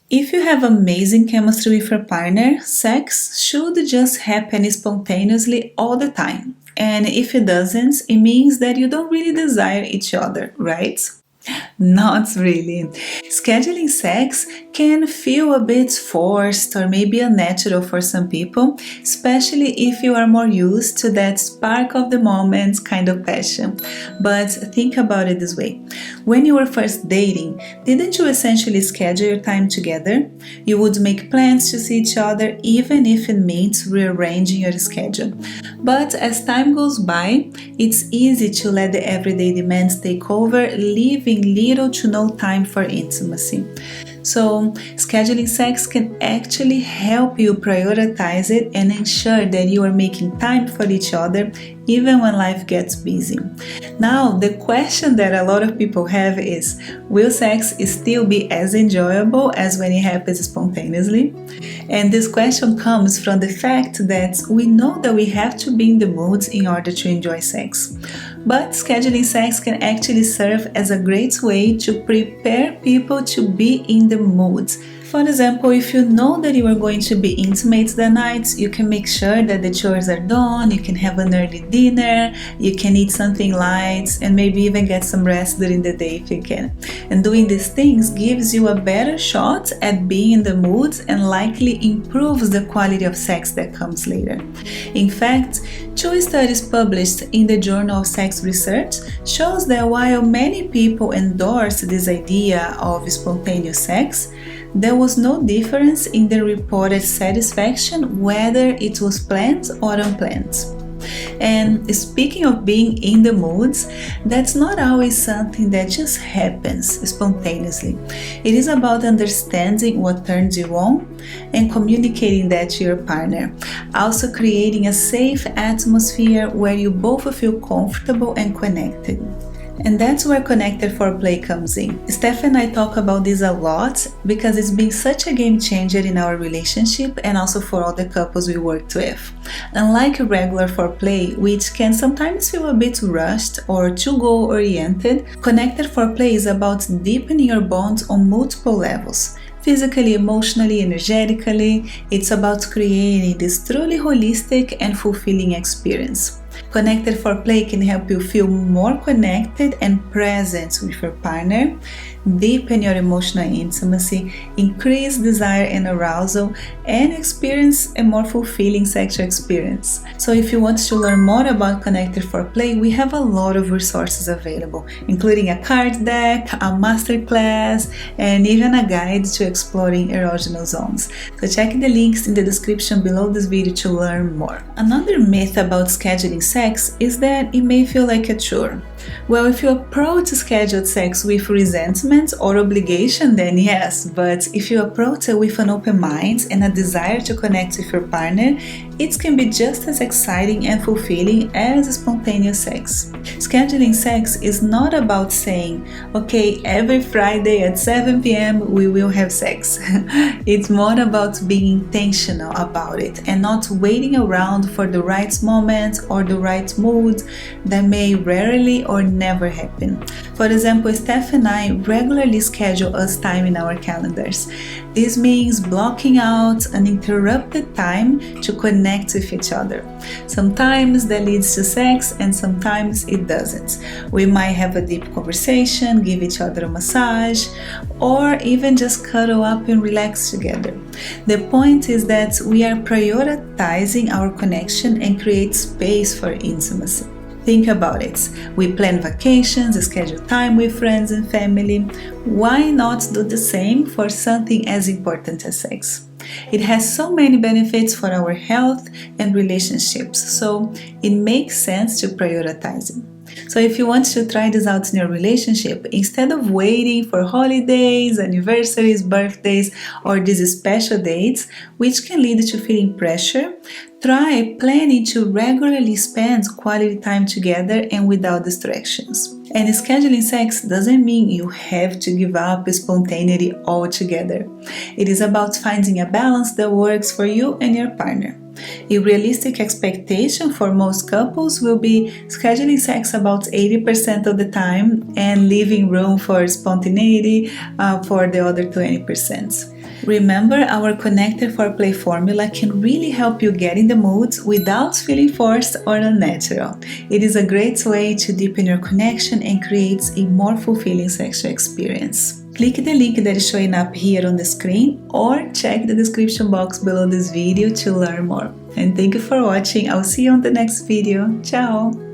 If you have amazing chemistry with your partner, sex should just happen spontaneously all the time. And if it doesn't, it means that you don't really desire each other, right? Not really. Scheduling sex can feel a bit forced or maybe unnatural for some people, especially if you are more used to that spark of the moment kind of passion. But think about it this way. When you were first dating, didn't you essentially schedule your time together? You would make plans to see each other even if it meant rearranging your schedule. But as time goes by, it's easy to let the everyday demands take over, leaving little to no time for intimacy. So, scheduling sex can actually help you prioritize it and ensure that you are making time for each other even when life gets busy. Now, the question that a lot of people have is, will sex still be as enjoyable as when it happens spontaneously? And this question comes from the fact that we know that we have to be in the mood in order to enjoy sex. But scheduling sex can actually serve as a great way to prepare people to be in the mood. For example, if you know that you are going to be intimate that night, you can make sure that the chores are done, you can have an early dinner, you can eat something light, and maybe even get some rest during the day if you can. And doing these things gives you a better shot at being in the mood and likely improves the quality of sex that comes later. In fact, 2 studies published in the Journal of Sex Research shows that while many people endorse this idea of spontaneous sex, there was no difference in the reported satisfaction whether it was planned or unplanned. And speaking of being in the moods, that's not always something that just happens spontaneously. It is about understanding what turns you on and communicating that to your partner. Also creating a safe atmosphere where you both feel comfortable and connected. And that's where Connected FOREPLAY comes in. Steph and I talk about this a lot because it's been such a game changer in our relationship and also for all the couples we worked with. Unlike regular foreplay, which can sometimes feel a bit rushed or too goal-oriented, Connected FOREPLAY is about deepening your bonds on multiple levels. Physically, emotionally, energetically, it's about creating this truly holistic and fulfilling experience. Connected FOREPLAY can help you feel more connected and present with your partner, deepen your emotional intimacy, increase desire and arousal, and experience a more fulfilling sexual experience. So if you want to learn more about Connected FOREPLAY, we have a lot of resources available, including a card deck, a masterclass, and even a guide to exploring erogenal zones. So check the links in the description below this video to learn more. Another myth about scheduling sex is that it may feel like a chore. Well, if you approach scheduled sex with resentment or obligation, then yes, but if you approach it with an open mind and a desire to connect with your partner, it can be just as exciting and fulfilling as spontaneous sex. Scheduling sex is not about saying, okay, every Friday at 7 p.m. we will have sex. It's more about being intentional about it and not waiting around for the right moment or the right mood that may rarely or never happen. For example, Steph and I regularly schedule us time in our calendars. This means blocking out uninterrupted time to connect with each other. Sometimes that leads to sex and sometimes it doesn't. We might have a deep conversation, give each other a massage, or even just cuddle up and relax together. The point is that we are prioritizing our connection and create space for intimacy. Think about it. We plan vacations, schedule time with friends and family. Why not do the same for something as important as sex? It has so many benefits for our health and relationships, so it makes sense to prioritize it. So if you want to try this out in your relationship, instead of waiting for holidays, anniversaries, birthdays, or these special dates, which can lead to feeling pressure, try planning to regularly spend quality time together and without distractions. And scheduling sex doesn't mean you have to give up spontaneity altogether. It is about finding a balance that works for you and your partner. A realistic expectation for most couples will be scheduling sex about 80% of the time and leaving room for spontaneity for the other 20%. Remember, our connected foreplay formula can really help you get in the mood without feeling forced or unnatural. It is a great way to deepen your connection and creates a more fulfilling sexual experience. Click the link that is showing up here on the screen or check the description box below this video to learn more. And thank you for watching. I'll see you on the next video. Ciao!